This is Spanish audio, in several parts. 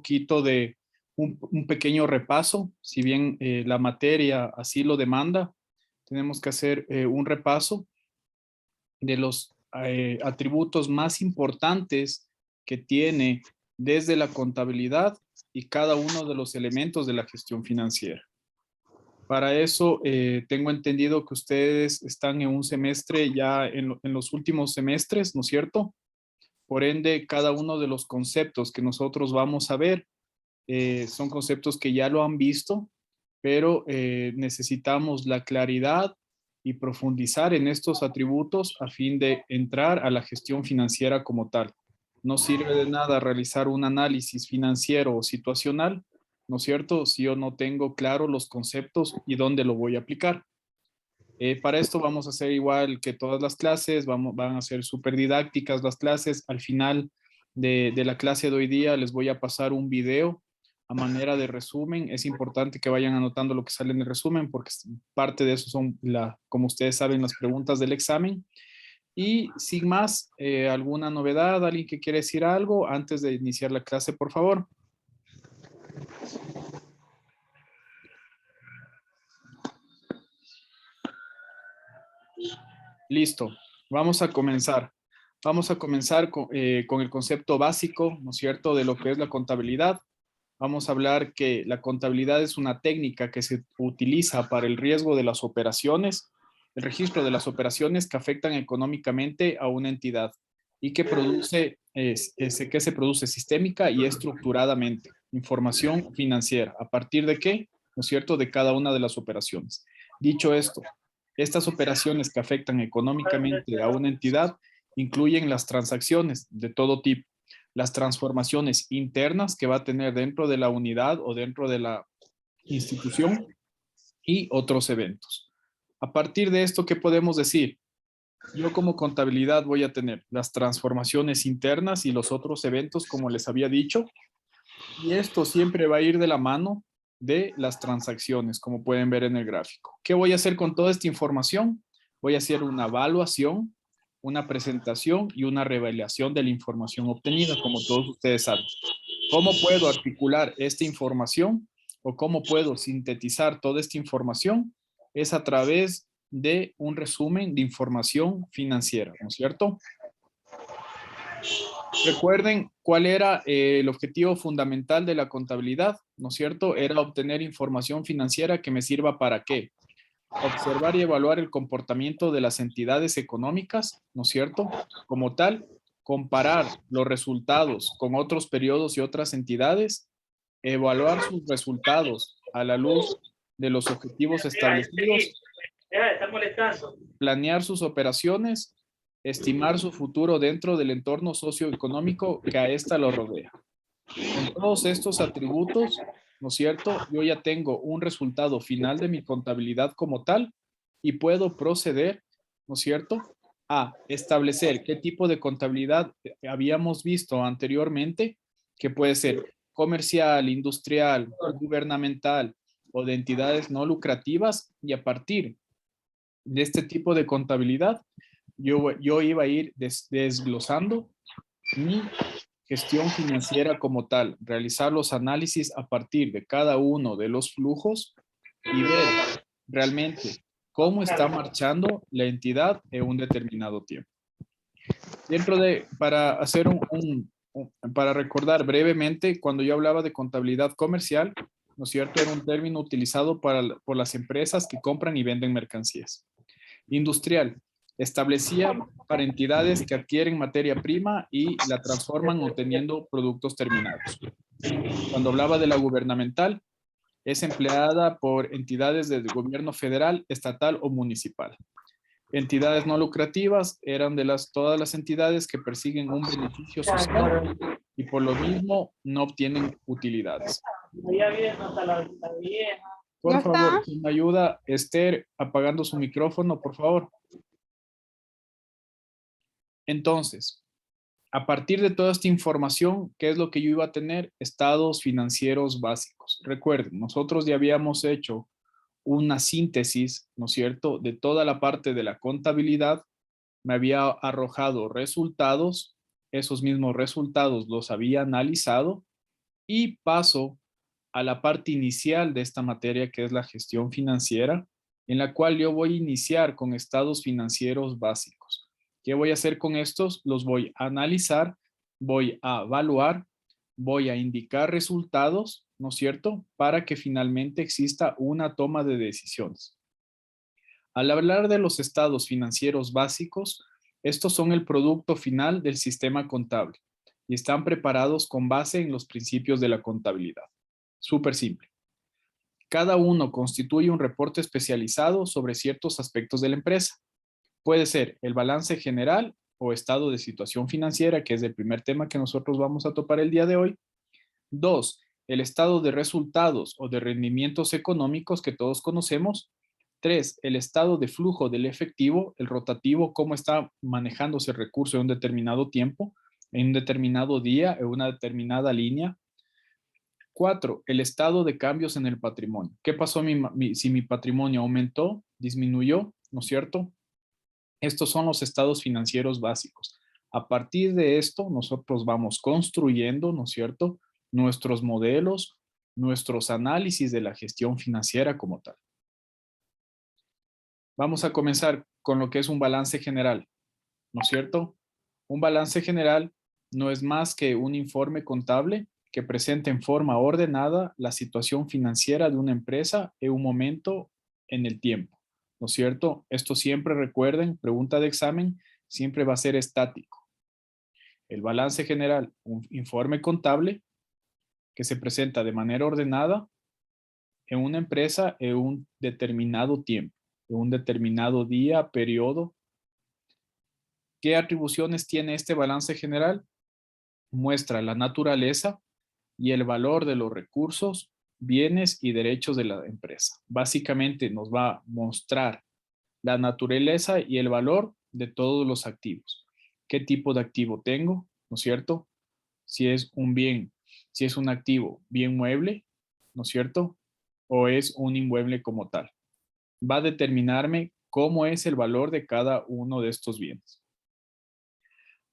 poquito de un pequeño repaso, si bien la materia así lo demanda, tenemos que hacer un repaso de los atributos más importantes que tiene desde la contabilidad y cada uno de los elementos de la gestión financiera. Para eso, tengo entendido que ustedes están en un semestre ya en los últimos semestres, ¿no es cierto? Por ende, cada uno de los conceptos que nosotros vamos a ver son conceptos que ya lo han visto, pero necesitamos la claridad y profundizar en estos atributos a fin de entrar a la gestión financiera como tal. No sirve de nada realizar un análisis financiero o situacional, ¿no es cierto? Si yo no tengo claro los conceptos y dónde lo voy a aplicar. Para esto vamos a hacer igual que todas las clases, van a ser súper didácticas las clases. Al final de la clase de hoy día les voy a pasar un video a manera de resumen. Es importante que vayan anotando lo que sale en el resumen porque parte de eso son, como ustedes saben, las preguntas del examen. Y sin más, ¿alguna novedad? ¿Alguien que quiere decir algo antes de iniciar la clase, por favor? Listo, vamos a comenzar. Vamos a comenzar con el concepto básico, ¿no es cierto?, de lo que es la contabilidad. Vamos a hablar que la contabilidad es una técnica que se utiliza para el riesgo de las operaciones, el registro de las operaciones que afectan económicamente a una entidad y que que se produce sistémica y estructuradamente. Información financiera. ¿A partir de qué? ¿No es cierto? De cada una de las operaciones. Dicho esto, estas operaciones que afectan económicamente a una entidad incluyen las transacciones de todo tipo, las transformaciones internas que va a tener dentro de la unidad o dentro de la institución y otros eventos. A partir de esto, ¿qué podemos decir? Yo como contabilidad voy a tener las transformaciones internas y los otros eventos, como les había dicho, y esto siempre va a ir de la mano de las transacciones, como pueden ver en el gráfico. ¿Qué voy a hacer con toda esta información? Voy a hacer una evaluación, una presentación y una revelación de la información obtenida, como todos ustedes saben. ¿Cómo puedo articular esta información o cómo puedo sintetizar toda esta información? Es a través de un resumen de información financiera, ¿no es cierto? Recuerden cuál era el objetivo fundamental de la contabilidad, ¿no es cierto? Era obtener información financiera que me sirva para qué. Observar y evaluar el comportamiento de las entidades económicas, ¿no es cierto? Como tal, comparar los resultados con otros periodos y otras entidades, evaluar sus resultados a la luz de los objetivos establecidos, Deja de estar molestando. planear sus operaciones, estimar su futuro dentro del entorno socioeconómico que a ésta lo rodea. Con todos estos atributos, ¿no es cierto? Yo ya tengo un resultado final de mi contabilidad como tal y puedo proceder, ¿no es cierto?, a establecer qué tipo de contabilidad habíamos visto anteriormente, que puede ser comercial, industrial, gubernamental o de entidades no lucrativas, y a partir de este tipo de contabilidad, yo iba a ir desglosando mi gestión financiera como tal, realizar los análisis a partir de cada uno de los flujos y ver realmente cómo está marchando la entidad en un determinado tiempo. Para hacer para recordar brevemente, cuando yo hablaba de contabilidad comercial, ¿no es cierto? Era un término utilizado por las empresas que compran y venden mercancías. Industrial, establecía para entidades que adquieren materia prima y la transforman obteniendo productos terminados. Cuando hablaba de la gubernamental, es empleada por entidades del gobierno federal, estatal o municipal. Entidades no lucrativas eran todas las entidades que persiguen un beneficio social y por lo mismo no obtienen utilidades. Ya viene hasta la vieja. Por favor, ¿quién me ayuda? Esther, apagando su micrófono, por favor. Entonces, a partir de toda esta información, ¿qué es lo que yo iba a tener? Estados financieros básicos. Recuerden, nosotros ya habíamos hecho una síntesis, ¿no es cierto?, de toda la parte de la contabilidad. Me había arrojado resultados, esos mismos resultados los había analizado y paso a la parte inicial de esta materia, que es la gestión financiera, en la cual yo voy a iniciar con estados financieros básicos. ¿Qué voy a hacer con estos? Los voy a analizar, voy a evaluar, voy a indicar resultados, ¿no es cierto? Para que finalmente exista una toma de decisiones. Al hablar de los estados financieros básicos, estos son el producto final del sistema contable y están preparados con base en los principios de la contabilidad. Súper simple. Cada uno constituye un reporte especializado sobre ciertos aspectos de la empresa. Puede ser el balance general o estado de situación financiera, que es el primer tema que nosotros vamos a topar el día de hoy. 2, el estado de resultados o de rendimientos económicos que todos conocemos. 3, el estado de flujo del efectivo, el rotativo, cómo está manejándose el recurso en un determinado tiempo, en un determinado día, en una determinada línea. 4, el estado de cambios en el patrimonio. ¿Qué pasó si mi patrimonio aumentó, disminuyó? ¿No es cierto? Estos son los estados financieros básicos. A partir de esto, nosotros vamos construyendo, ¿no es cierto?, nuestros modelos, nuestros análisis de la gestión financiera como tal. Vamos a comenzar con lo que es un balance general, ¿no es cierto? Un balance general no es más que un informe contable que presenta en forma ordenada la situación financiera de una empresa en un momento en el tiempo, ¿no es cierto? Esto siempre recuerden, pregunta de examen, siempre va a ser estático. El balance general, un informe contable que se presenta de manera ordenada en una empresa en un determinado tiempo, en un determinado día, periodo. ¿Qué atribuciones tiene este balance general? Muestra la naturaleza y el valor de los recursos, bienes y derechos de la empresa. Básicamente nos va a mostrar la naturaleza y el valor de todos los activos. ¿Qué tipo de activo tengo? ¿No es cierto? Si es un bien, si es un activo, bien mueble, ¿no es cierto? O es un inmueble como tal. Va a determinarme cómo es el valor de cada uno de estos bienes.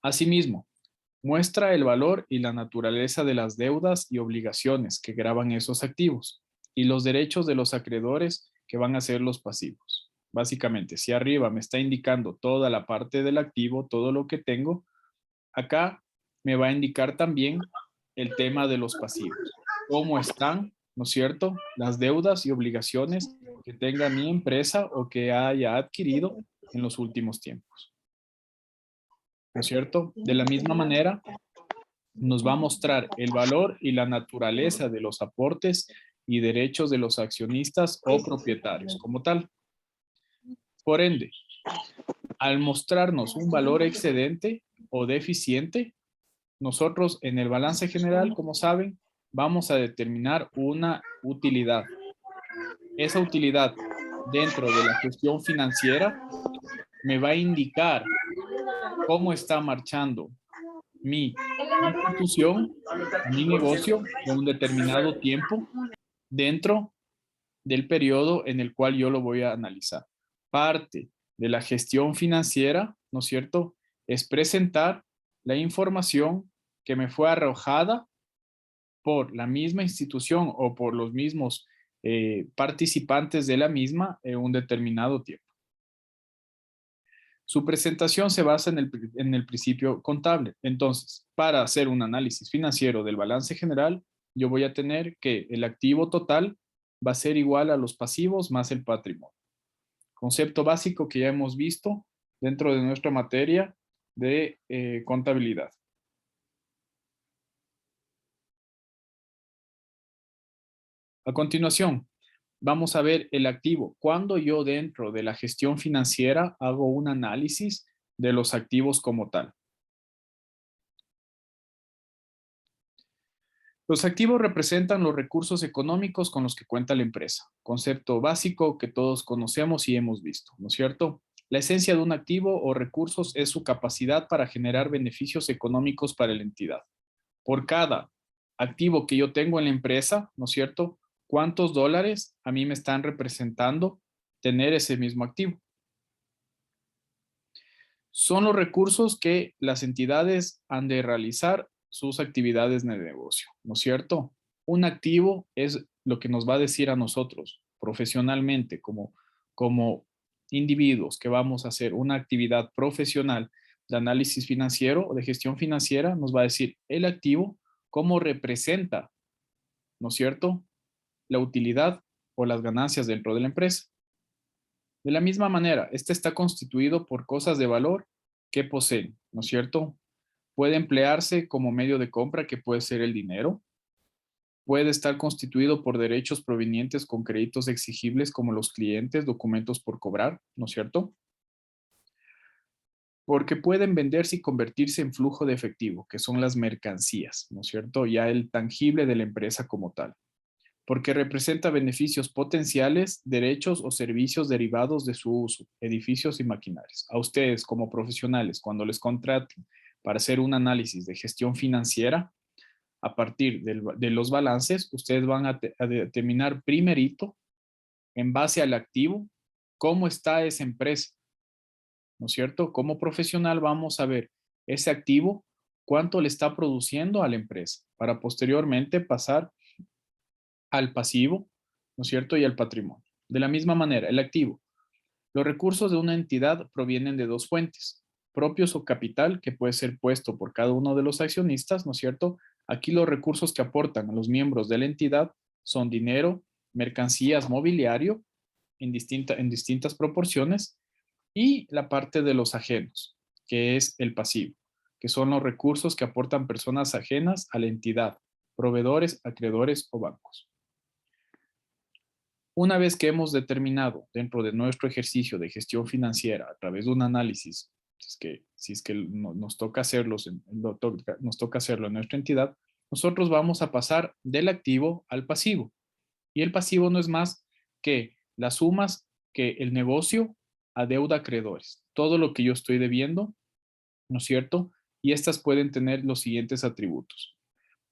Asimismo, muestra el valor y la naturaleza de las deudas y obligaciones que graban esos activos y los derechos de los acreedores que van a ser los pasivos. Básicamente, si arriba me está indicando toda la parte del activo, todo lo que tengo, acá me va a indicar también el tema de los pasivos. Cómo están, ¿no es cierto?, las deudas y obligaciones que tenga mi empresa o que haya adquirido en los últimos tiempos. ¿No es cierto? De la misma manera, nos va a mostrar el valor y la naturaleza de los aportes y derechos de los accionistas o propietarios como tal. Por ende, al mostrarnos un valor excedente o deficiente, nosotros en el balance general, como saben, vamos a determinar una utilidad. Esa utilidad dentro de la gestión financiera me va a indicar cómo está marchando mi institución, mi negocio en un determinado tiempo dentro del periodo en el cual yo lo voy a analizar. Parte de la gestión financiera, ¿no es cierto?, es presentar la información que me fue arrojada por la misma institución o por los mismos participantes de la misma en un determinado tiempo. Su presentación se basa en el principio contable. Entonces, para hacer un análisis financiero del balance general, yo voy a tener que el activo total va a ser igual a los pasivos más el patrimonio. Concepto básico que ya hemos visto dentro de nuestra materia de contabilidad. A continuación, vamos a ver el activo. Cuando yo dentro de la gestión financiera hago un análisis de los activos como tal. Los activos representan los recursos económicos con los que cuenta la empresa. Concepto básico que todos conocemos y hemos visto, ¿no es cierto? La esencia de un activo o recursos es su capacidad para generar beneficios económicos para la entidad. Por cada activo que yo tengo en la empresa, ¿no es cierto?, ¿cuántos dólares a mí me están representando tener ese mismo activo? Son los recursos que las entidades han de realizar sus actividades en el negocio, ¿no es cierto? Un activo es lo que nos va a decir a nosotros profesionalmente como individuos que vamos a hacer una actividad profesional de análisis financiero o de gestión financiera, nos va a decir el activo cómo representa, ¿no es cierto?, la utilidad o las ganancias dentro de la empresa. De la misma manera, este está constituido por cosas de valor que poseen, ¿no es cierto? Puede emplearse como medio de compra, que puede ser el dinero. Puede estar constituido por derechos provenientes con créditos exigibles como los clientes, documentos por cobrar, ¿no es cierto? Porque pueden venderse y convertirse en flujo de efectivo, que son las mercancías, ¿no es cierto? Ya el tangible de la empresa como tal. Porque representa beneficios potenciales, derechos o servicios derivados de su uso, edificios y maquinarias. A ustedes como profesionales, cuando les contraten para hacer un análisis de gestión financiera, a partir de los balances, ustedes van a determinar primerito, en base al activo, cómo está esa empresa, ¿no es cierto? Como profesional vamos a ver ese activo, cuánto le está produciendo a la empresa, para posteriormente pasar al pasivo, ¿no es cierto? Y al patrimonio. De la misma manera, el activo. Los recursos de una entidad provienen de dos fuentes, propios o capital, que puede ser puesto por cada uno de los accionistas, ¿no es cierto? Aquí los recursos que aportan a los miembros de la entidad son dinero, mercancías, mobiliario, en distintas proporciones, y la parte de los ajenos, que es el pasivo, que son los recursos que aportan personas ajenas a la entidad, proveedores, acreedores o bancos. Una vez que hemos determinado dentro de nuestro ejercicio de gestión financiera a través de un análisis, si es que nos toca nos toca hacerlo en nuestra entidad, nosotros vamos a pasar del activo al pasivo. Y el pasivo no es más que las sumas que el negocio adeuda a acreedores. Todo lo que yo estoy debiendo, ¿no es cierto? Y estas pueden tener los siguientes atributos: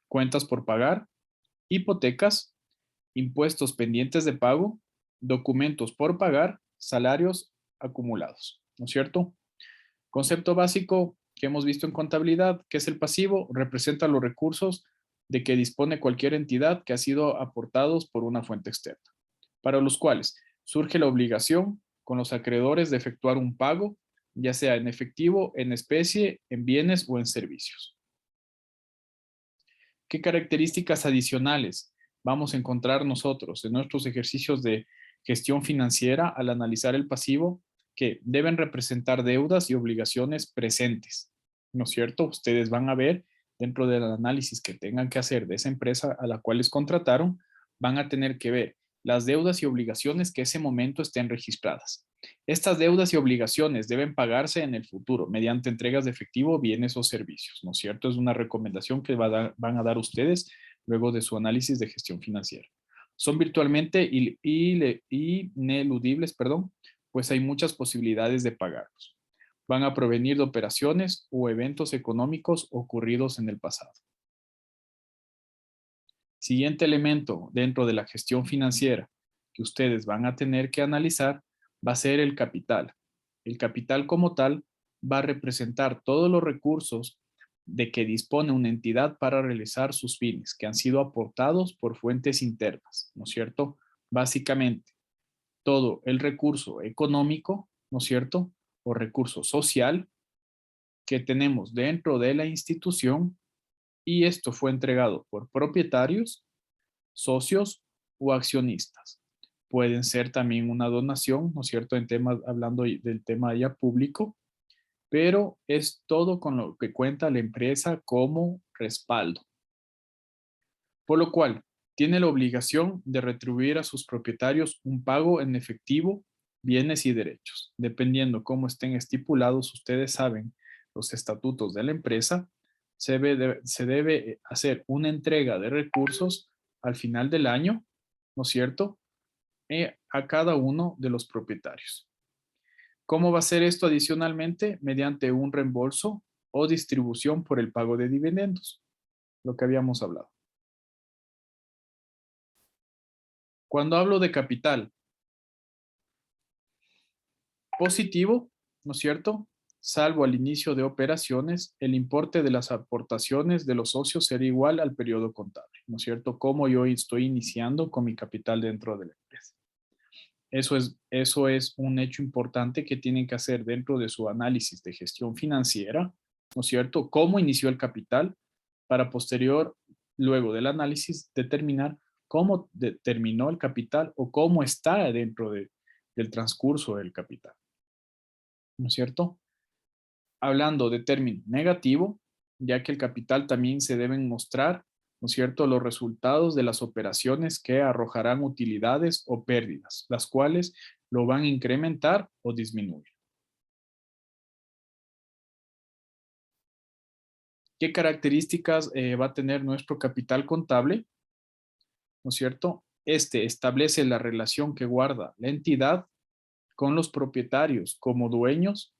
cuentas por pagar, hipotecas, impuestos pendientes de pago, documentos por pagar, salarios acumulados, ¿no es cierto? Concepto básico que hemos visto en contabilidad, que es el pasivo, representa los recursos de que dispone cualquier entidad que ha sido aportados por una fuente externa, para los cuales surge la obligación con los acreedores de efectuar un pago, ya sea en efectivo, en especie, en bienes o en servicios. ¿Qué características adicionales vamos a encontrar nosotros en nuestros ejercicios de gestión financiera al analizar el pasivo? Que deben representar deudas y obligaciones presentes, ¿no es cierto? Ustedes van a ver dentro del análisis que tengan que hacer de esa empresa a la cual les contrataron, van a tener que ver las deudas y obligaciones que ese momento estén registradas. Estas deudas y obligaciones deben pagarse en el futuro mediante entregas de efectivo, bienes o servicios, ¿no es cierto? Es una recomendación que van a dar ustedes luego de su análisis de gestión financiera. Son virtualmente ineludibles, perdón, pues hay muchas posibilidades de pagarlos. Van a provenir de operaciones o eventos económicos ocurridos en el pasado. Siguiente elemento dentro de la gestión financiera que ustedes van a tener que analizar va a ser el capital. El capital como tal va a representar todos los recursos de que dispone una entidad para realizar sus fines, que han sido aportados por fuentes internas, ¿no es cierto? Básicamente, todo el recurso económico, ¿no es cierto? O recurso social que tenemos dentro de la institución, y esto fue entregado por propietarios, socios o accionistas. Pueden ser también una donación, ¿no es cierto? Hablando del tema ya público, pero es todo con lo que cuenta la empresa como respaldo. Por lo cual, tiene la obligación de retribuir a sus propietarios un pago en efectivo, bienes y derechos. Dependiendo cómo estén estipulados, ustedes saben, los estatutos de la empresa, se debe hacer una entrega de recursos al final del año, ¿no es cierto? A cada uno de los propietarios. ¿Cómo va a ser esto adicionalmente? Mediante un reembolso o distribución por el pago de dividendos, lo que habíamos hablado. Cuando hablo de capital positivo, ¿no es cierto? salvo al inicio de operaciones, el importe de las aportaciones de los socios será igual al periodo contable, ¿no es cierto? Como yo estoy iniciando con mi capital dentro de la empresa. Eso es un hecho importante que tienen que hacer dentro de su análisis de gestión financiera, ¿no es cierto? Cómo inició el capital para posterior, luego del análisis, determinar cómo determinó el capital o cómo está dentro del transcurso del capital, ¿no es cierto? Hablando de término negativo, ya que el capital también se deben mostrar, ¿no es cierto?, los resultados de las operaciones que arrojarán utilidades o pérdidas, las cuales lo van a incrementar o disminuir. ¿Qué características va a tener nuestro capital contable? ¿No es cierto? Este establece la relación que guarda la entidad con los propietarios como dueños,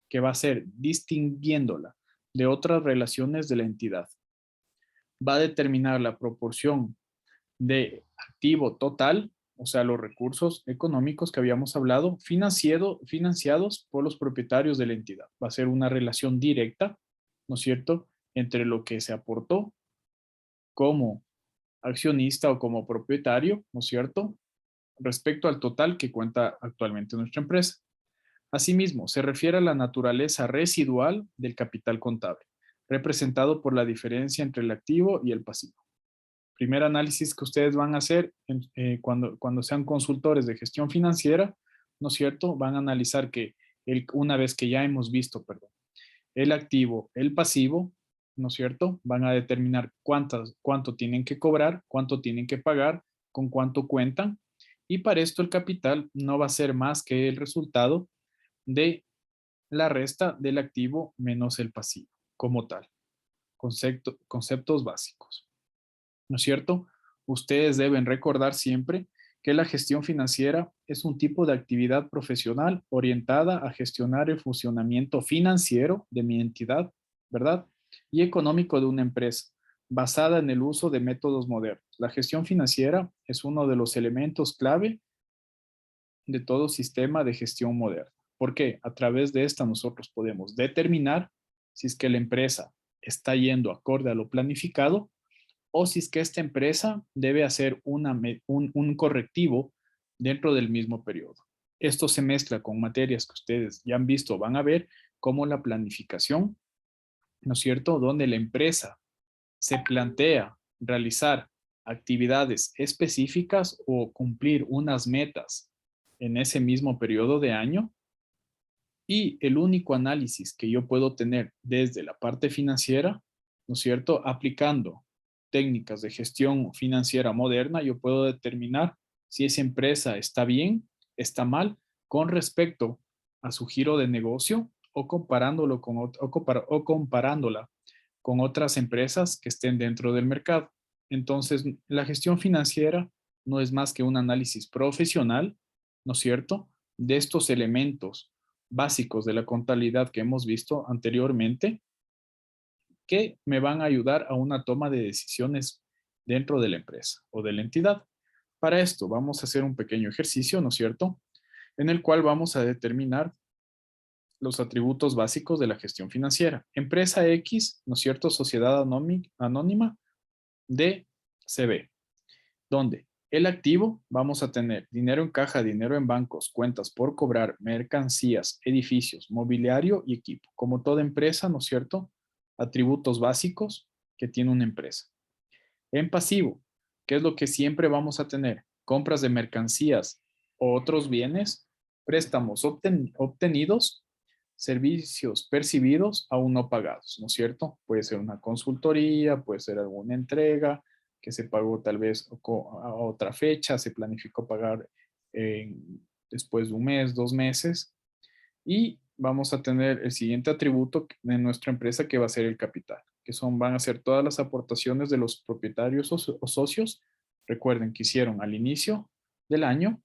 que va a ser distinguiéndola de otras relaciones de la entidad. Va a determinar la proporción de activo total, o sea, los recursos económicos que habíamos hablado, financiados por los propietarios de la entidad. Va a ser una relación directa, ¿no es cierto?, entre lo que se aportó como accionista o como propietario, ¿no es cierto?, respecto al total que cuenta actualmente nuestra empresa. Asimismo, se refiere a la naturaleza residual del capital contable, representado por la diferencia entre el activo y el pasivo. Primer análisis que ustedes van a hacer cuando sean consultores de gestión financiera, ¿no es cierto? Van a analizar que una vez que ya hemos visto, perdón, el activo, el pasivo, ¿no es cierto? Van a determinar cuánto tienen que cobrar, cuánto tienen que pagar, con cuánto cuentan. Y para esto el capital no va a ser más que el resultado de la resta del activo menos el pasivo, como tal. Conceptos básicos. ¿No es cierto? Ustedes deben recordar siempre que la gestión financiera es un tipo de actividad profesional orientada a gestionar el funcionamiento financiero de mi entidad, ¿verdad? Y económico de una empresa, basada en el uso de métodos modernos. La gestión financiera es uno de los elementos clave de todo sistema de gestión moderna. ¿Por qué? A través de esta nosotros podemos determinar si es que la empresa está yendo acorde a lo planificado o si es que esta empresa debe hacer un correctivo dentro del mismo periodo. Esto se mezcla con materias que ustedes ya han visto, van a ver, como la planificación, ¿no es cierto?, donde la empresa se plantea realizar actividades específicas o cumplir unas metas en ese mismo periodo de año. Y el único análisis que yo puedo tener desde la parte financiera, ¿no es cierto? Aplicando técnicas de gestión financiera moderna, yo puedo determinar si esa empresa está bien, está mal, con respecto a su giro de negocio o comparándolo o comparándola con otras empresas que estén dentro del mercado. Entonces, la gestión financiera no es más que un análisis profesional, ¿no es cierto?, de estos elementos básicos de la contabilidad que hemos visto anteriormente, que me van a ayudar a una toma de decisiones dentro de la empresa o de la entidad. Para esto vamos a hacer un pequeño ejercicio, ¿no es cierto?, en el cual vamos a determinar los atributos básicos de la gestión financiera. Empresa X, ¿no es cierto?, sociedad anónima de CB, donde el activo vamos a tener dinero en caja, dinero en bancos, cuentas por cobrar, mercancías, edificios, mobiliario y equipo. Como toda empresa, ¿no es cierto?, atributos básicos que tiene una empresa. En pasivo, ¿qué es lo que siempre vamos a tener? Compras de mercancías o otros bienes, préstamos obtenidos, servicios percibidos aún no pagados, ¿no es cierto? Puede ser una consultoría, puede ser alguna entrega que se pagó tal vez a otra fecha, se planificó pagar después de un mes, 2 meses, y vamos a tener el siguiente atributo de nuestra empresa que va a ser el capital, que van a ser todas las aportaciones de los propietarios o socios, recuerden que hicieron al inicio del año,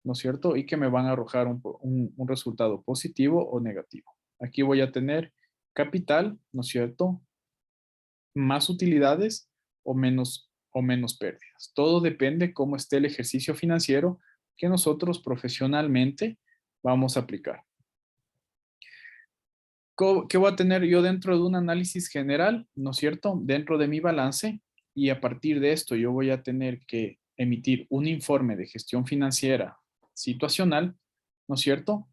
¿no es cierto? Y que me van a arrojar un resultado positivo o negativo. Aquí voy a tener capital, ¿no es cierto?, más utilidades o menos pérdidas. Todo depende cómo esté el ejercicio financiero que nosotros profesionalmente vamos a aplicar. ¿Qué voy a tener yo dentro de un análisis general? ¿No es cierto? Dentro de mi balance, y a partir de esto yo voy a tener que emitir un informe de gestión financiera situacional, ¿no es cierto?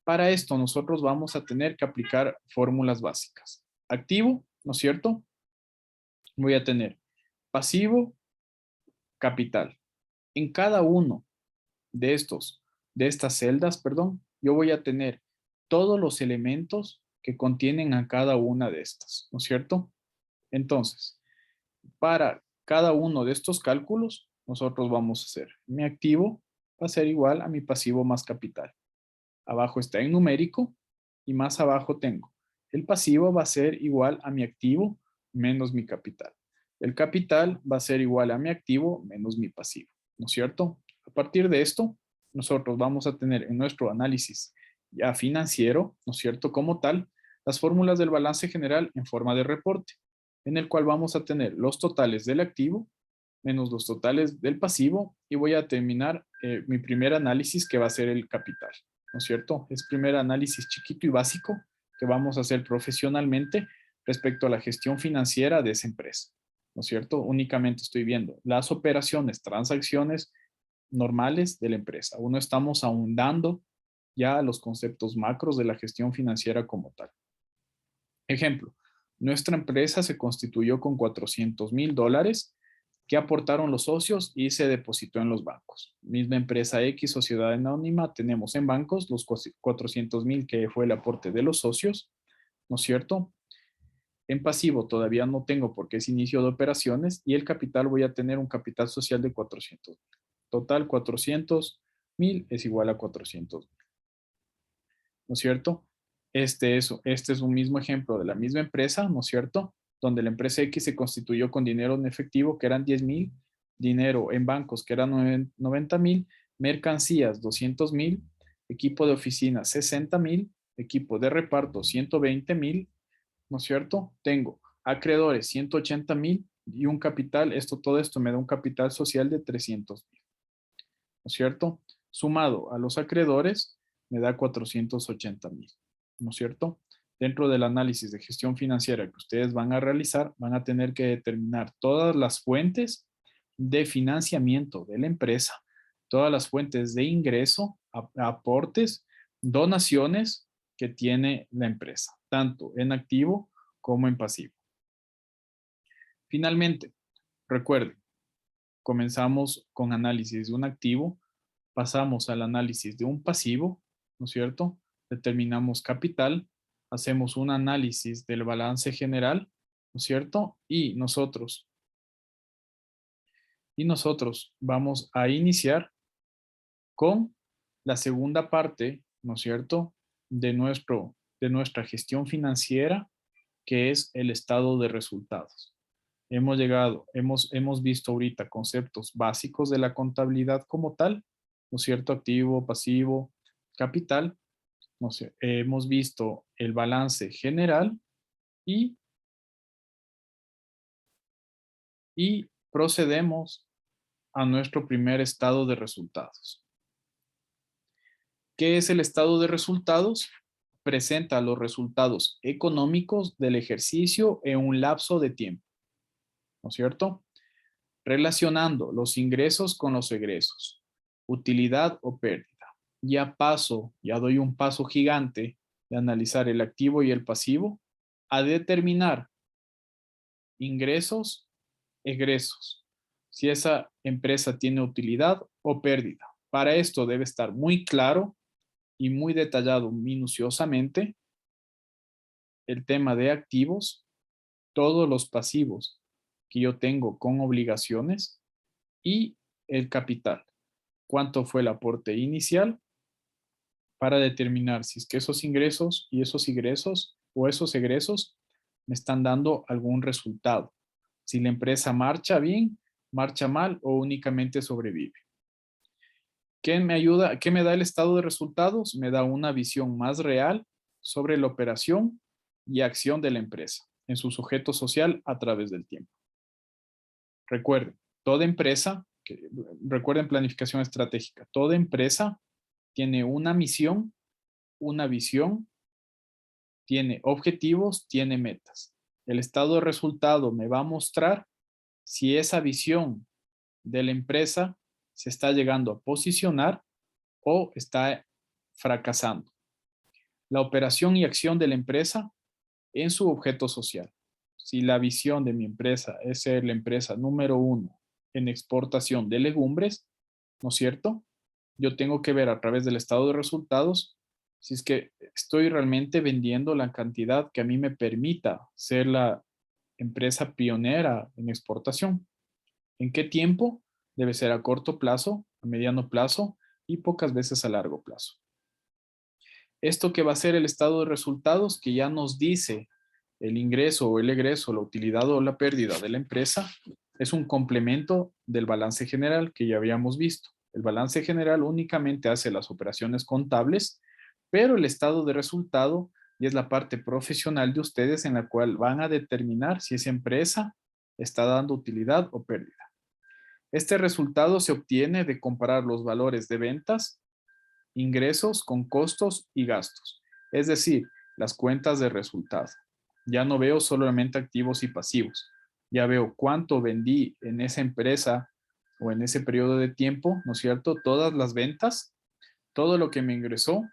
Para esto nosotros vamos a tener que aplicar fórmulas básicas. Activo, ¿no es cierto? Voy a tener pasivo, capital. En cada uno de estas celdas, perdón, yo voy a tener todos los elementos que contienen a cada una de estas, ¿no es cierto? Entonces, para cada uno de estos cálculos, nosotros vamos a hacer mi activo va a ser igual a mi pasivo más capital. Abajo está en numérico y más abajo tengo el pasivo va a ser igual a mi activo menos mi capital. El capital va a ser igual a mi activo menos mi pasivo, ¿no es cierto? A partir de esto, nosotros vamos a tener en nuestro análisis ya financiero, ¿no es cierto? Como tal, las fórmulas del balance general en forma de reporte, en el cual vamos a tener los totales del activo menos los totales del pasivo y voy a terminar mi primer análisis que va a ser el capital, ¿no es cierto? Es primer análisis chiquito y básico que vamos a hacer profesionalmente respecto a la gestión financiera de esa empresa, ¿no es cierto? Únicamente estoy viendo las operaciones, transacciones normales de la empresa. Aún no estamos ahondando ya los conceptos macros de la gestión financiera como tal. Ejemplo, nuestra empresa se constituyó con $400,000 que aportaron los socios y se depositó en los bancos. Misma empresa X, sociedad anónima, tenemos en bancos los 400,000 que fue el aporte de los socios, ¿no es cierto? En pasivo todavía no tengo porque es inicio de operaciones y el capital voy a tener un capital social de 400,000. Total 400,000 es igual a 400,000, ¿no es cierto? Este es un mismo ejemplo de la misma empresa, ¿no es cierto? Donde la empresa X se constituyó con dinero en efectivo, que eran 10,000, dinero en bancos, que eran 90,000, mercancías, 200,000, equipo de oficina, 60,000, equipo de reparto, 120,000, ¿no es cierto? Tengo acreedores, 180,000 y un capital, todo esto me da un capital social de 300,000, ¿no es cierto? Sumado a los acreedores, me da 480,000, ¿no es cierto? Dentro del análisis de gestión financiera que ustedes van a realizar, van a tener que determinar todas las fuentes de financiamiento de la empresa, todas las fuentes de ingreso, aportes, donaciones que tiene la empresa, tanto en activo como en pasivo. Finalmente, recuerden, comenzamos con análisis de un activo, pasamos al análisis de un pasivo, ¿no es cierto? Determinamos capital, hacemos un análisis del balance general, ¿no es cierto? Y nosotros vamos a iniciar con la segunda parte, ¿no es cierto? De nuestra gestión financiera, que es el estado de resultados. Hemos visto ahorita conceptos básicos de la contabilidad como tal, ¿no es cierto? Activo, pasivo, capital, no sé, hemos visto el balance general y, y procedemos a nuestro primer estado de resultados. ¿Qué es el estado de resultados? Presenta los resultados económicos del ejercicio en un lapso de tiempo, ¿no es cierto? Relacionando los ingresos con los egresos, utilidad o pérdida. Ya doy un paso gigante de analizar el activo y el pasivo a determinar ingresos, egresos, si esa empresa tiene utilidad o pérdida. Para esto debe estar muy claro y muy detallado minuciosamente el tema de activos, todos los pasivos que yo tengo con obligaciones y el capital. Cuánto fue el aporte inicial para determinar si es que esos ingresos y esos ingresos o esos egresos me están dando algún resultado. Si la empresa marcha bien, marcha mal o únicamente sobrevive. ¿Qué me ayuda? ¿Qué me da el estado de resultados? Me da una visión más real sobre la operación y acción de la empresa en su sujeto social a través del tiempo. Recuerden, toda empresa, recuerden planificación estratégica, toda empresa tiene una misión, una visión, tiene objetivos, tiene metas. El estado de resultado me va a mostrar si esa visión de la empresa se está llegando a posicionar o está fracasando. La operación y acción de la empresa en su objeto social. Si la visión de mi empresa es ser la empresa número 1 en exportación de legumbres, ¿no es cierto? Yo tengo que ver a través del estado de resultados si es que estoy realmente vendiendo la cantidad que a mí me permita ser la empresa pionera en exportación. ¿En qué tiempo? Debe ser a corto plazo, a mediano plazo y pocas veces a largo plazo. Esto que va a ser el estado de resultados que ya nos dice el ingreso o el egreso, la utilidad o la pérdida de la empresa, es un complemento del balance general que ya habíamos visto. El balance general únicamente hace las operaciones contables, pero el estado de resultado y es la parte profesional de ustedes en la cual van a determinar si esa empresa está dando utilidad o pérdida. Este resultado se obtiene de comparar los valores de ventas, ingresos con costos y gastos, es decir, las cuentas de resultado. Ya no veo solamente activos y pasivos, ya veo cuánto vendí en esa empresa o en ese periodo de tiempo, ¿no es cierto? Todas las ventas, todo lo que me ingresó,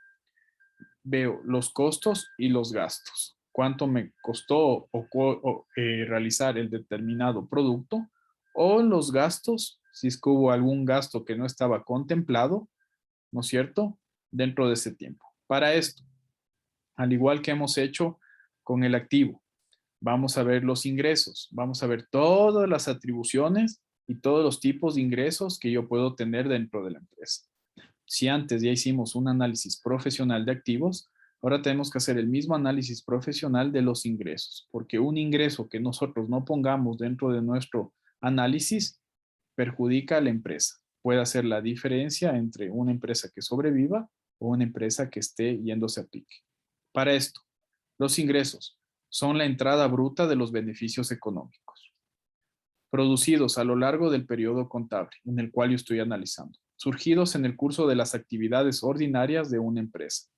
veo los costos y los gastos. Cuánto me costó realizar el determinado producto o los gastos, si es que hubo algún gasto que no estaba contemplado, ¿no es cierto? Dentro de ese tiempo. Para esto, al igual que hemos hecho con el activo, vamos a ver los ingresos, vamos a ver todas las atribuciones y todos los tipos de ingresos que yo puedo tener dentro de la empresa. Si antes ya hicimos un análisis profesional de activos, ahora tenemos que hacer el mismo análisis profesional de los ingresos, porque un ingreso que nosotros no pongamos dentro de nuestro análisis perjudica a la empresa. Puede hacer la diferencia entre una empresa que sobreviva o una empresa que esté yéndose a pique. Para esto, los ingresos son la entrada bruta de los beneficios económicos producidos a lo largo del periodo contable en el cual yo estoy analizando, surgidos en el curso de las actividades ordinarias de una empresa.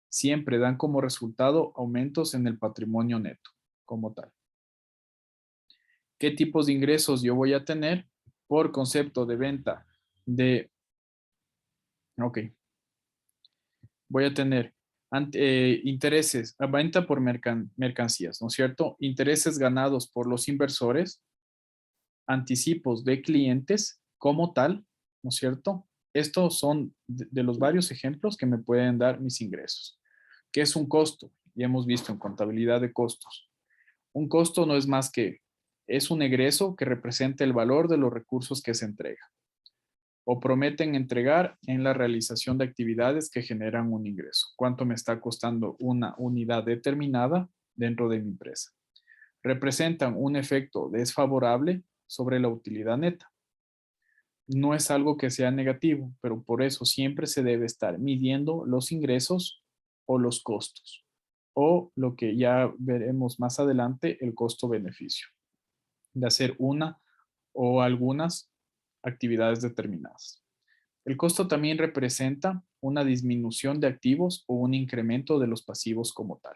Siempre dan como resultado aumentos en el patrimonio neto como tal. ¿Qué tipos de ingresos yo voy a tener por concepto de venta de, ok, voy a tener intereses, a venta por mercancías, ¿no es cierto? Intereses ganados por los inversores, anticipos de clientes como tal, ¿no es cierto? Estos son de los varios ejemplos que me pueden dar mis ingresos. ¿Qué es un costo? Ya hemos visto en contabilidad de costos. Un costo no es más que, es un egreso que representa el valor de los recursos que se entrega o prometen entregar en la realización de actividades que generan un ingreso. ¿Cuánto me está costando una unidad determinada dentro de mi empresa? Representan un efecto desfavorable sobre la utilidad neta. No es algo que sea negativo, pero por eso siempre se debe estar midiendo los ingresos o los costos, o lo que ya veremos más adelante, el costo-beneficio, de hacer una o algunas actividades determinadas. El costo también representa una disminución de activos o un incremento de los pasivos como tal.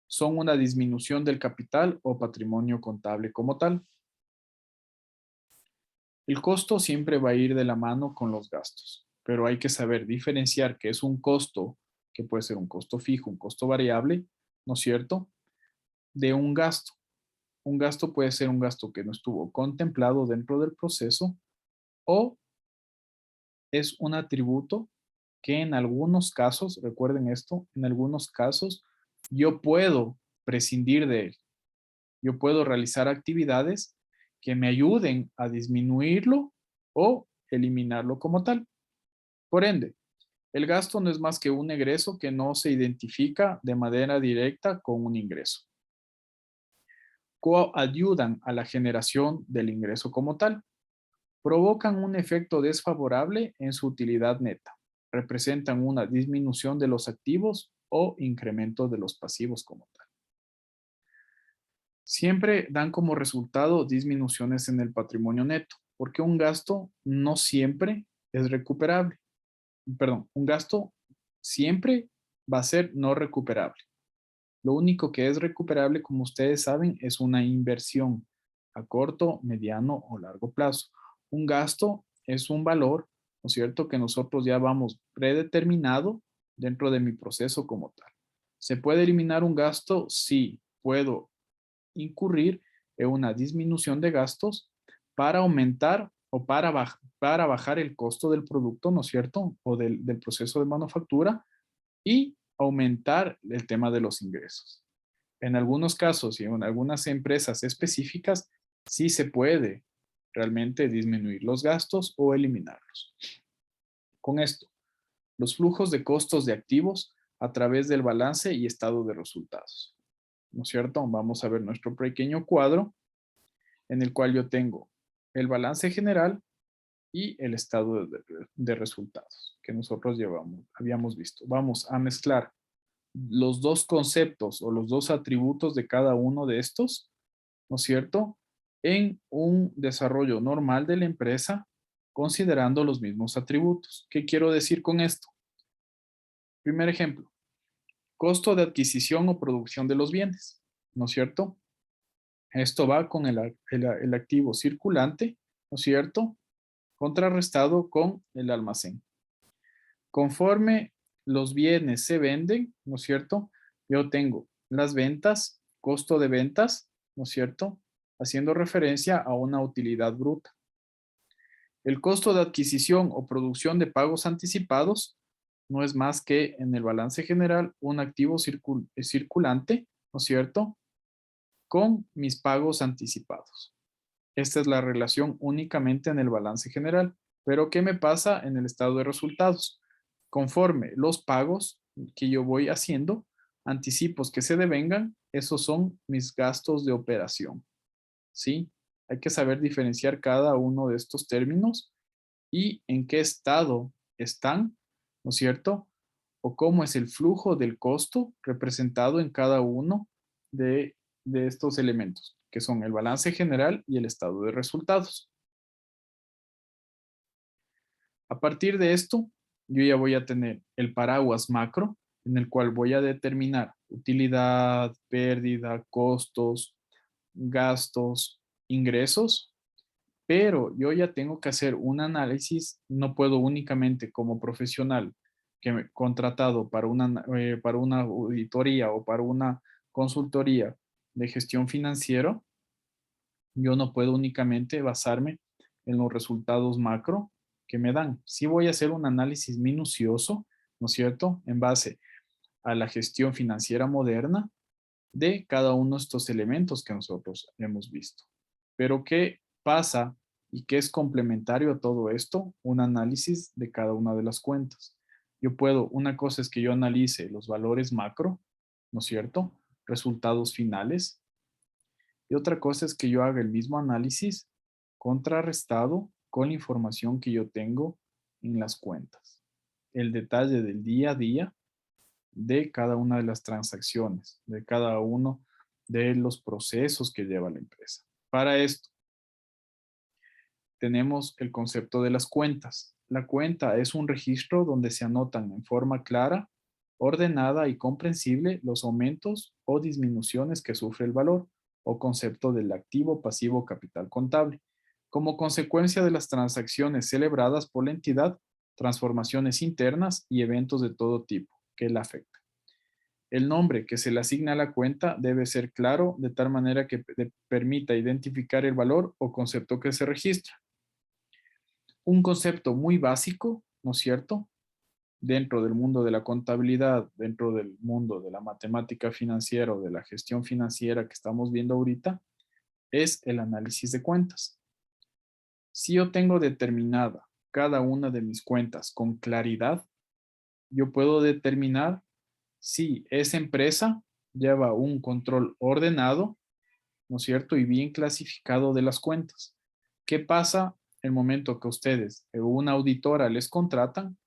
Son una disminución del capital o patrimonio contable como tal. El costo siempre va a ir de la mano con los gastos, pero hay que saber diferenciar qué es un costo, que puede ser un costo fijo, un costo variable, ¿no es cierto? De un gasto. Un gasto puede ser un gasto que no estuvo contemplado dentro del proceso o es un atributo que en algunos casos, recuerden esto, en algunos casos yo puedo prescindir de él. Yo puedo realizar actividades que me ayuden a disminuirlo o eliminarlo como tal. Por ende, el gasto no es más que un egreso que no se identifica de manera directa con un ingreso. Coayudan a la generación del ingreso como tal. Provocan un efecto desfavorable en su utilidad neta. Representan una disminución de los activos o incremento de los pasivos como tal. Siempre dan como resultado disminuciones en el patrimonio neto, porque un gasto no siempre es recuperable. Perdón, un gasto siempre va a ser no recuperable. Lo único que es recuperable, como ustedes saben, es una inversión a corto, mediano o largo plazo. Un gasto es un valor, ¿no es cierto?, que nosotros ya vamos predeterminado dentro de mi proceso como tal. ¿Se puede eliminar un gasto? Sí, puedo incurrir en una disminución de gastos para aumentar o para bajar el costo del producto, ¿no es cierto?, o del proceso de manufactura y aumentar el tema de los ingresos. En algunos casos y en algunas empresas específicas, sí se puede realmente disminuir los gastos o eliminarlos. Con esto, los flujos de costos de activos a través del balance y estado de resultados. ¿No es cierto? Vamos a ver nuestro pequeño cuadro en el cual yo tengo el balance general y el estado de resultados que nosotros habíamos visto. Vamos a mezclar los dos conceptos o los dos atributos de cada uno de estos, ¿no es cierto?, en un desarrollo normal de la empresa, considerando los mismos atributos. ¿Qué quiero decir con esto? Primer ejemplo, costo de adquisición o producción de los bienes, ¿no es cierto? Esto va con el activo circulante, ¿no es cierto?, contrarrestado con el almacén. Conforme los bienes se venden, ¿no es cierto?, yo tengo las ventas, costo de ventas, ¿no es cierto?, haciendo referencia a una utilidad bruta. El costo de adquisición o producción de pagos anticipados no es más que en el balance general un activo circulante, ¿no es cierto?, con mis pagos anticipados. Esta es la relación únicamente en el balance general. Pero ¿qué me pasa en el estado de resultados? Conforme los pagos que yo voy haciendo, anticipos que se devengan, esos son mis gastos de operación. ¿Sí? Hay que saber diferenciar cada uno de estos términos y en qué estado están, ¿no es cierto? O cómo es el flujo del costo representado en cada uno de, de estos elementos, que son el balance general y el estado de resultados. A partir de esto, yo ya voy a tener el paraguas macro, en el cual voy a determinar utilidad, pérdida, costos, gastos, ingresos, pero yo ya tengo que hacer un análisis, no puedo únicamente como profesional que me contratado para una auditoría o para una consultoría de gestión financiera, yo no puedo únicamente basarme en los resultados macro que me dan. Sí voy a hacer un análisis minucioso, ¿no es cierto?, en base a la gestión financiera moderna de cada uno de estos elementos que nosotros hemos visto. Pero ¿qué pasa y qué es complementario a todo esto? Un análisis de cada una de las cuentas. Una cosa es que yo analice los valores macro, ¿no es cierto?, resultados finales, y otra cosa es que yo haga el mismo análisis contrarrestado con la información que yo tengo en las cuentas. El detalle del día a día de cada una de las transacciones, de cada uno de los procesos que lleva la empresa. Para esto, tenemos el concepto de las cuentas. La cuenta es un registro donde se anotan en forma clara, ordenada y comprensible los aumentos o disminuciones que sufre el valor o concepto del activo, pasivo, capital contable. Como consecuencia de las transacciones celebradas por la entidad, transformaciones internas y eventos de todo tipo que la afectan. El nombre que se le asigna a la cuenta debe ser claro de tal manera que permita identificar el valor o concepto que se registra. Un concepto muy básico, ¿no es cierto?, dentro del mundo de la contabilidad, dentro del mundo de la matemática financiera o de la gestión financiera que estamos viendo ahorita, es el análisis de cuentas. Si yo tengo determinada cada una de mis cuentas con claridad, yo puedo determinar si esa empresa lleva un control ordenado, ¿no es cierto?, y bien clasificado de las cuentas. ¿Qué pasa el momento que ustedes o una auditora les contratan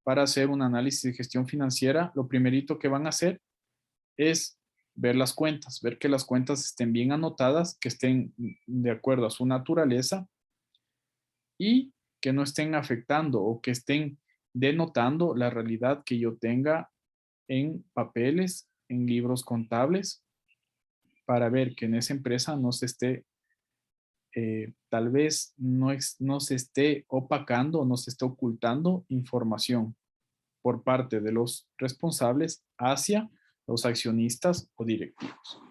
para hacer un análisis de gestión financiera? Lo primerito que van a hacer es ver las cuentas, ver que las cuentas estén bien anotadas, que estén de acuerdo a su naturaleza y que no estén afectando o que estén denotando la realidad que yo tenga en papeles, en libros contables, para ver que en esa empresa no se esté, tal vez no se esté opacando, no se esté ocultando información por parte de los responsables hacia los accionistas o directivos.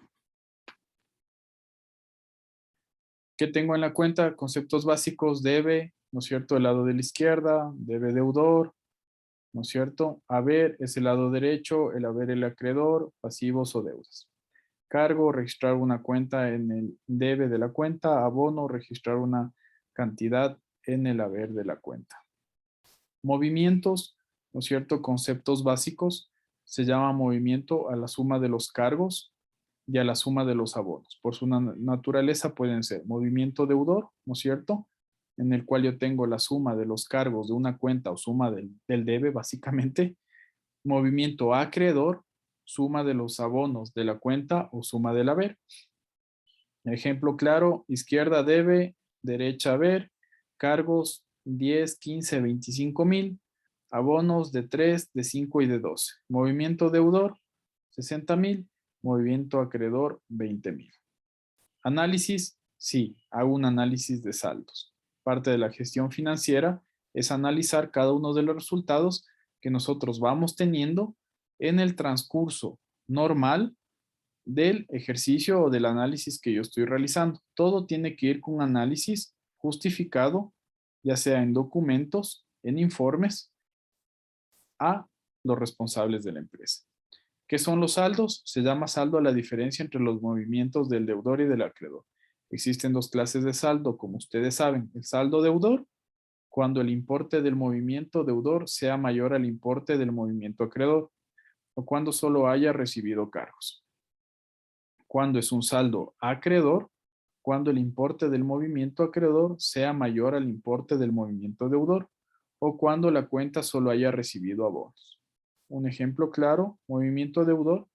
¿Qué tengo en la cuenta? Conceptos básicos: debe, ¿no es cierto? El lado de la izquierda, debe deudor, ¿no es cierto? Haber es el lado derecho, el haber el acreedor, pasivos o deudas. Cargo, registrar una cuenta en el debe de la cuenta. Abono, registrar una cantidad en el haber de la cuenta. Movimientos, ¿no es cierto? Conceptos básicos. Se llama movimiento a la suma de los cargos y a la suma de los abonos. Por su naturaleza pueden ser movimiento deudor, ¿no es cierto? En el cual yo tengo la suma de los cargos de una cuenta o suma del debe, básicamente. Movimiento acreedor, suma de los abonos de la cuenta o suma del haber. Ejemplo claro: izquierda debe, derecha haber, cargos 10, 15, 25,000, abonos de 3, de 5 y de 12. Movimiento deudor, 60,000, movimiento acreedor, 20,000. Análisis: sí, hago un análisis de saldos. Parte de la gestión financiera es analizar cada uno de los resultados que nosotros vamos teniendo en el transcurso normal del ejercicio o del análisis que yo estoy realizando. Todo tiene que ir con un análisis justificado, ya sea en documentos, en informes, a los responsables de la empresa. ¿Qué son los saldos? Se llama saldo a la diferencia entre los movimientos del deudor y del acreedor. Existen dos clases de saldo, como ustedes saben: el saldo deudor, cuando el importe del movimiento deudor sea mayor al importe del movimiento acreedor, o cuando solo haya recibido cargos. Cuando es un saldo acreedor, cuando el importe del movimiento acreedor sea mayor al importe del movimiento deudor, o cuando la cuenta solo haya recibido abonos. Un ejemplo claro: movimiento deudor,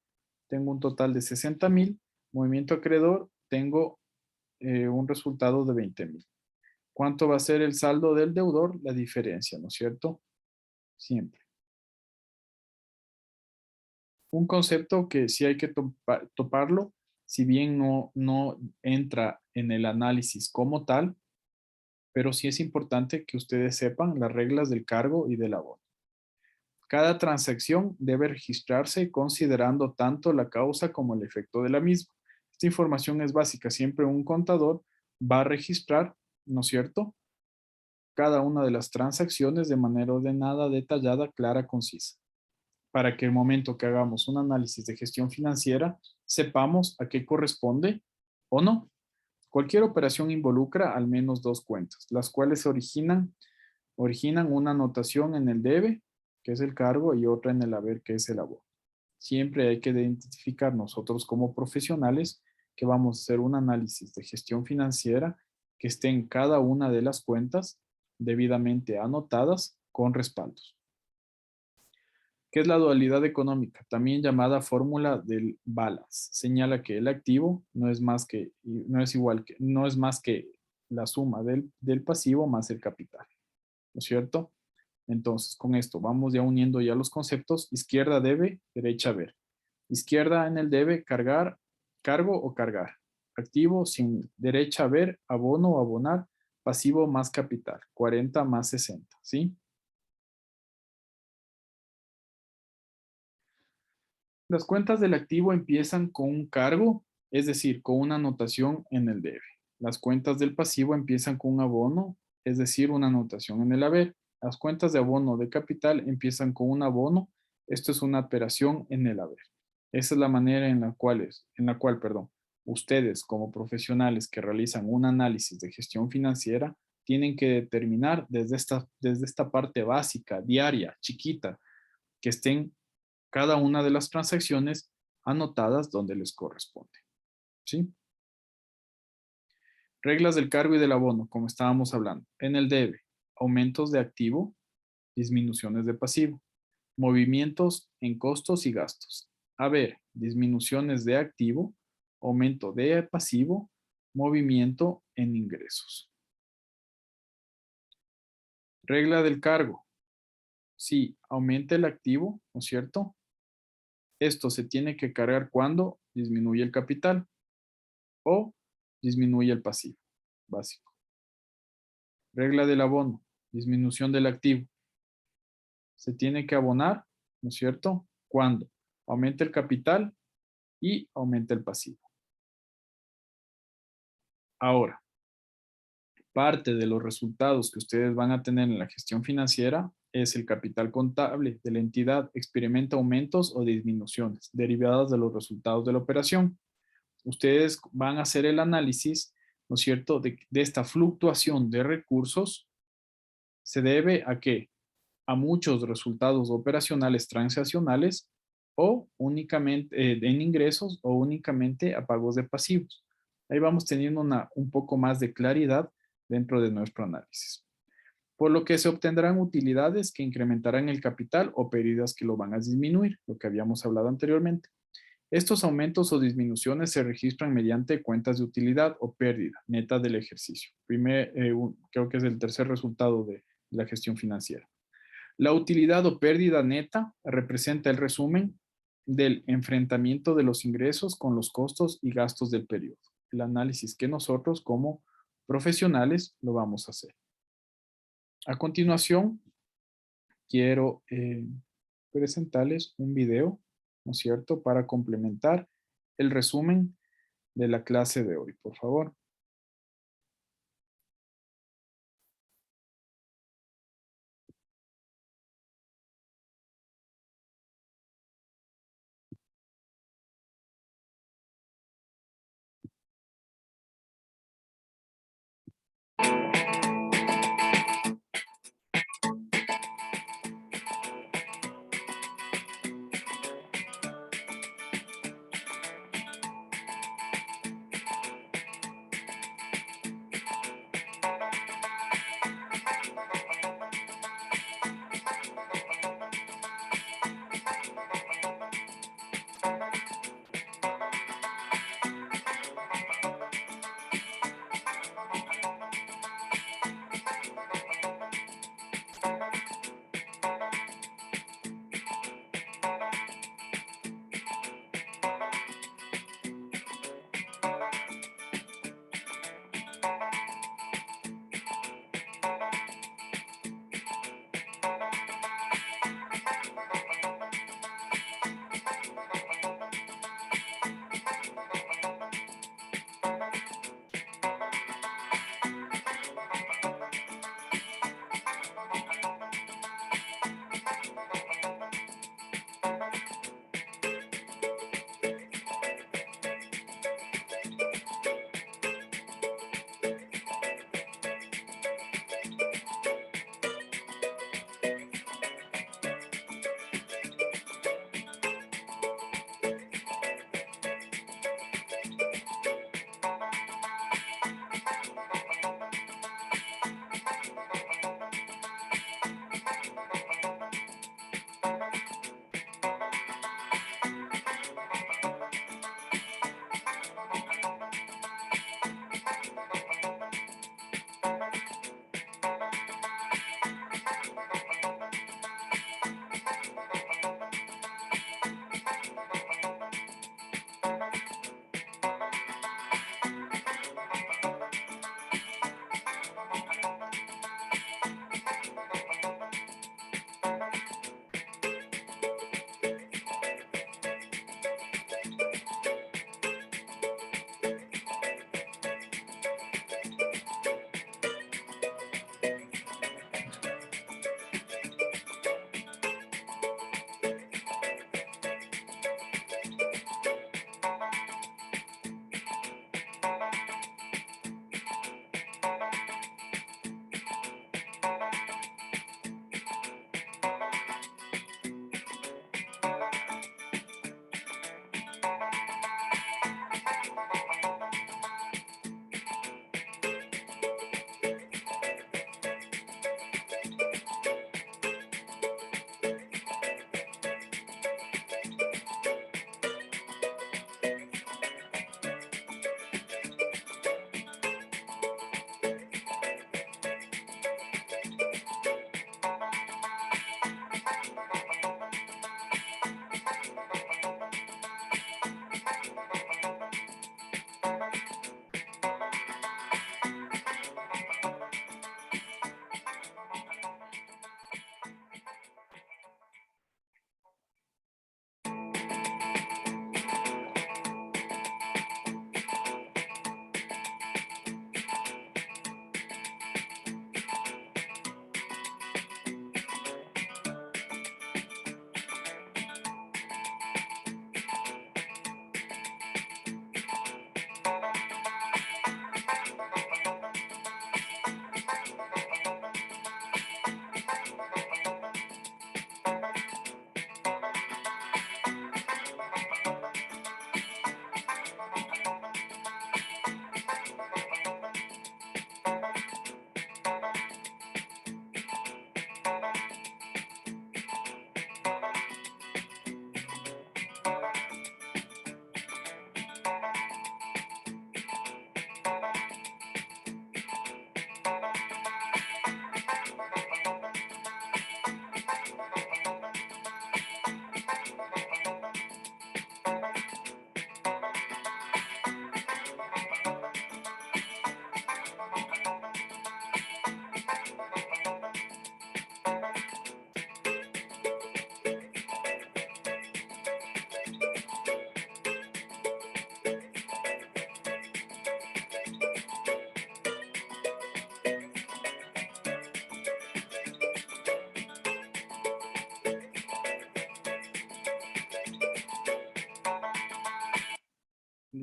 tengo un total de 60,000, movimiento acreedor, tengo un resultado de 20,000. ¿Cuánto va a ser el saldo del deudor? La diferencia, ¿no es cierto? Siempre. Un concepto que sí hay que toparlo, si bien no entra en el análisis como tal, pero sí es importante que ustedes sepan las reglas del cargo y del abono. Cada transacción debe registrarse considerando tanto la causa como el efecto de la misma. Esta información es básica. Siempre un contador va a registrar, ¿no es cierto?, cada una de las transacciones de manera ordenada, detallada, clara, concisa, para que el momento que hagamos un análisis de gestión financiera sepamos a qué corresponde o no. Cualquier operación involucra al menos dos cuentas, las cuales originan una anotación en el debe, que es el cargo, y otra en el haber, que es el abono. Siempre hay que identificar nosotros como profesionales que vamos a hacer un análisis de gestión financiera que esté en cada una de las cuentas debidamente anotadas con respaldos. ¿Qué es la dualidad económica? También llamada fórmula del balance. Señala que el activo no es más que la suma del pasivo más el capital, ¿no es cierto? Entonces, con esto vamos ya uniendo ya los conceptos: izquierda debe, derecha haber. Izquierda en el debe, cargar, cargo o cargar. Activo sin derecha haber, abono o abonar, pasivo más capital, 40 más 60, ¿sí? Las cuentas del activo empiezan con un cargo, es decir, con una anotación en el debe. Las cuentas del pasivo empiezan con un abono, es decir, una anotación en el haber. Las cuentas de abono de capital empiezan con un abono, esto es una operación en el haber. Esa es la manera en la cual, ustedes como profesionales que realizan un análisis de gestión financiera tienen que determinar desde esta parte básica, diaria, chiquita, que estén cada una de las transacciones anotadas donde les corresponde, ¿sí? Reglas del cargo y del abono, como estábamos hablando. En el debe, aumentos de activo, disminuciones de pasivo, movimientos en costos y gastos. Haber, disminuciones de activo, aumento de pasivo, movimiento en ingresos. Regla del cargo. Si aumenta el activo, ¿no es cierto?, Esto se tiene que cargar cuando disminuye el capital o disminuye el pasivo básico. Regla del abono, disminución del activo. Se tiene que abonar, ¿no es cierto? Cuando aumenta el capital y aumenta el pasivo. Ahora, parte de los resultados que ustedes van a tener en la gestión financiera es el capital contable de la entidad experimenta aumentos o disminuciones derivadas de los resultados de la operación. Ustedes van a hacer el análisis, ¿no es cierto?, de esta fluctuación de recursos. ¿Se debe a qué? A muchos resultados operacionales transaccionales o únicamente en ingresos o únicamente a pagos de pasivos. Ahí vamos teniendo un poco más de claridad dentro de nuestro análisis. Por lo que se obtendrán utilidades que incrementarán el capital o pérdidas que lo van a disminuir, lo que habíamos hablado anteriormente. Estos aumentos o disminuciones se registran mediante cuentas de utilidad o pérdida neta del ejercicio. Creo que es el tercer resultado de la gestión financiera. La utilidad o pérdida neta representa el resumen del enfrentamiento de los ingresos con los costos y gastos del periodo. El análisis que nosotros como profesionales lo vamos a hacer. A continuación, quiero presentarles un video, ¿no es cierto?, para complementar el resumen de la clase de hoy, por favor.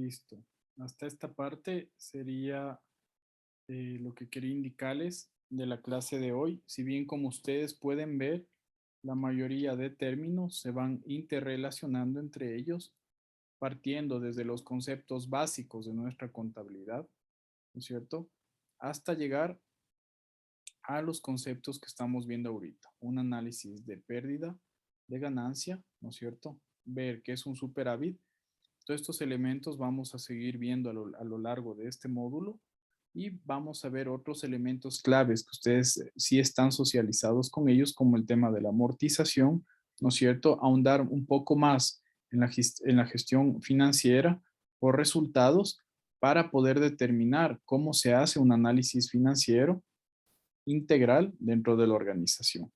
Listo. Hasta esta parte sería lo que quería indicarles de la clase de hoy. Si bien como ustedes pueden ver, la mayoría de términos se van interrelacionando entre ellos, partiendo desde los conceptos básicos de nuestra contabilidad, ¿no es cierto? Hasta llegar a los conceptos que estamos viendo ahorita. Un análisis de pérdida, de ganancia, ¿no es cierto? Ver qué es un superávit. Todos estos elementos vamos a seguir viendo a lo largo de este módulo y vamos a ver otros elementos claves que ustedes sí están socializados con ellos, como el tema de la amortización, ¿no es cierto? Ahondar un poco más en la gestión financiera por resultados para poder determinar cómo se hace un análisis financiero integral dentro de la organización.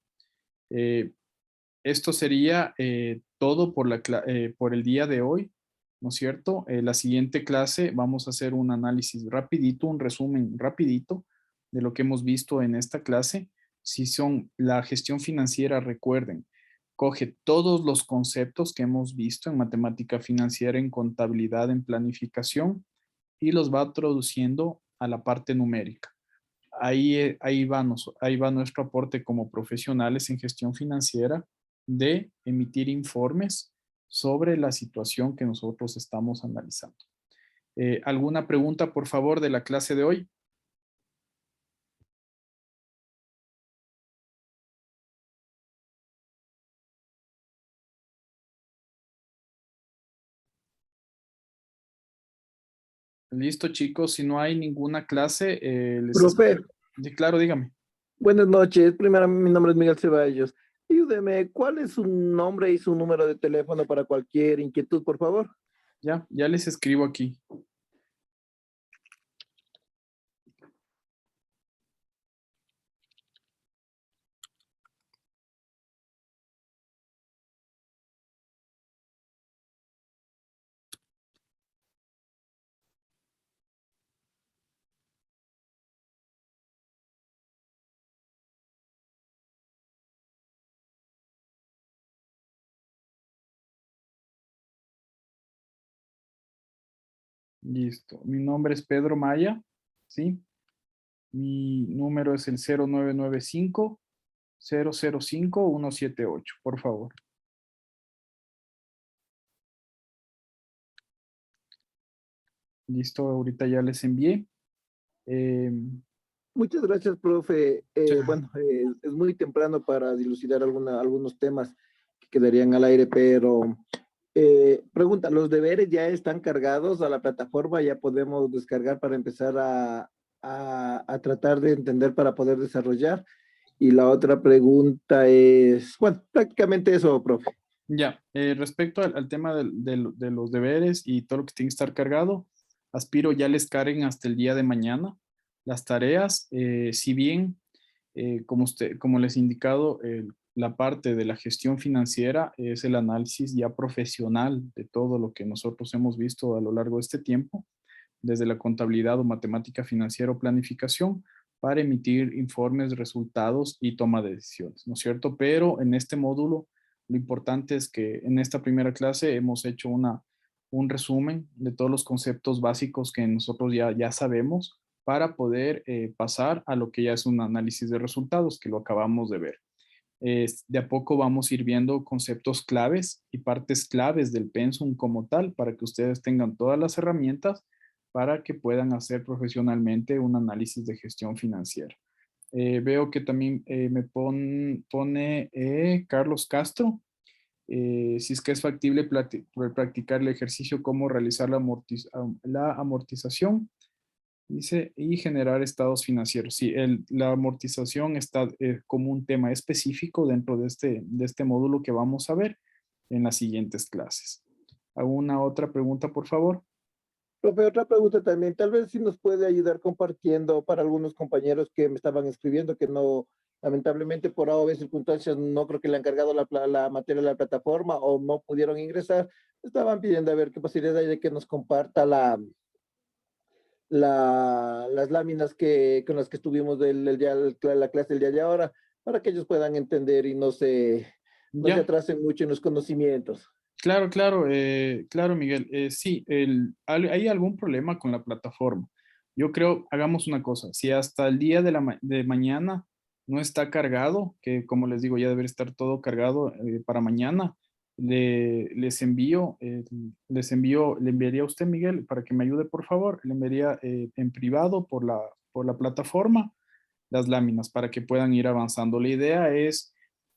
Eh, Esto sería todo por el día de hoy, ¿no es cierto? La siguiente clase vamos a hacer un análisis rapidito, un resumen rapidito de lo que hemos visto en esta clase. Si son la gestión financiera, recuerden, coge todos los conceptos que hemos visto en matemática financiera, en contabilidad, en planificación y los va traduciendo a la parte numérica. Ahí va nuestro aporte como profesionales en gestión financiera de emitir informes sobre la situación que nosotros estamos analizando. ¿Alguna pregunta, por favor, de la clase de hoy? Listo, chicos. Si no hay ninguna clase, les Profe, espero. Claro, dígame. buenas noches. Primero, mi nombre es Miguel Ceballos. Ayúdeme, ¿cuál es su nombre y su número de teléfono para cualquier inquietud, por favor? Ya les escribo aquí. Listo. Mi nombre es Pedro Maya, ¿sí? Mi número es el 0995 005 178, por favor. Listo, ahorita ya les envié. Eh, Muchas gracias, profe. ya, Es muy temprano para dilucidar algunos temas que quedarían al aire, pero pregunta, ¿los deberes ya están cargados a la plataforma? ¿Ya podemos descargar para empezar a tratar de entender para poder desarrollar? Y la otra pregunta es, bueno, prácticamente eso, profe. respecto al tema de los deberes y todo lo que tiene que estar cargado, aspiro ya les carguen hasta el día de mañana las tareas. Si bien, como les he indicado, la parte de la gestión financiera es el análisis ya profesional de todo lo que nosotros hemos visto a lo largo de este tiempo, desde la contabilidad o matemática financiera o planificación, para emitir informes, resultados y toma de decisiones, ¿no es cierto? Pero en este módulo, lo importante es que en esta primera clase hemos hecho un resumen de todos los conceptos básicos que nosotros ya sabemos para poder pasar a lo que ya es un análisis de resultados, que lo acabamos de ver. De a poco vamos a ir viendo conceptos claves y partes claves del pensum como tal para que ustedes tengan todas las herramientas para que puedan hacer profesionalmente un análisis de gestión financiera. Veo que también pone Carlos Castro, si es que es factible practicar el ejercicio, cómo realizar la amortización. Dice, y generar estados financieros. Sí, la amortización está como un tema específico dentro de este módulo que vamos a ver en las siguientes clases. ¿Alguna otra pregunta, por favor? Profe, otra pregunta también, tal vez si nos puede ayudar compartiendo para algunos compañeros que me estaban escribiendo que no, lamentablemente por A o B circunstancias, no creo que le han cargado la materia a la plataforma o no pudieron ingresar, estaban pidiendo a ver qué posibilidad hay de que nos comparta las láminas con las que estuvimos la clase del día de ahora, para que ellos puedan entender y no se Ya, atrasen mucho en los conocimientos. Claro, claro, claro, Miguel. Sí, hay algún problema con la plataforma. Yo creo, hagamos una cosa, si hasta el día de mañana no está cargado, que como les digo, ya debe estar todo cargado para mañana, les envío, le enviaría a usted, Miguel, para que me ayude, por favor, le enviaría en privado por la plataforma las láminas para que puedan ir avanzando. La idea es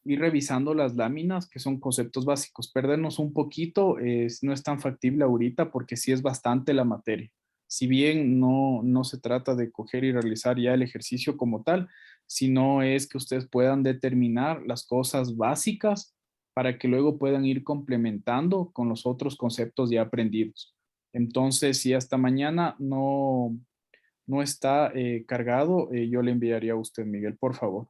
ir revisando las láminas, que son conceptos básicos. Perdernos un poquito no es tan factible ahorita porque sí es bastante la materia. Si bien no se trata de coger y realizar ya el ejercicio como tal, sino es que ustedes puedan determinar las cosas básicas para que luego puedan ir complementando con los otros conceptos ya aprendidos. Entonces, si hasta mañana no está cargado, yo le enviaría a usted, Miguel, por favor.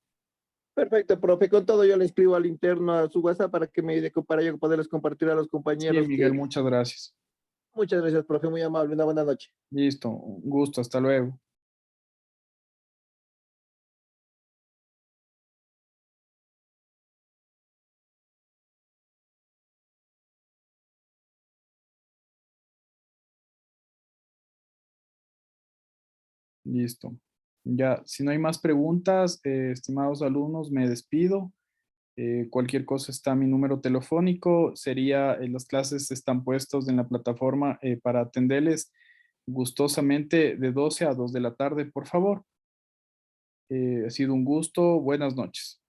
Perfecto, profe. Con todo yo le escribo al interno a su WhatsApp para que me ayude para yo poderles compartir a los Sí, compañeros Miguel, que... muchas gracias. Muchas gracias, profe. Muy amable. Una buena noche. Listo, un gusto, hasta luego. Listo. Ya, si no hay más preguntas, estimados alumnos, me despido. Cualquier cosa está mi número telefónico. Las clases están puestos en la plataforma para atenderles gustosamente de 12 a 2 de la tarde, por favor. Ha sido un gusto. Buenas noches.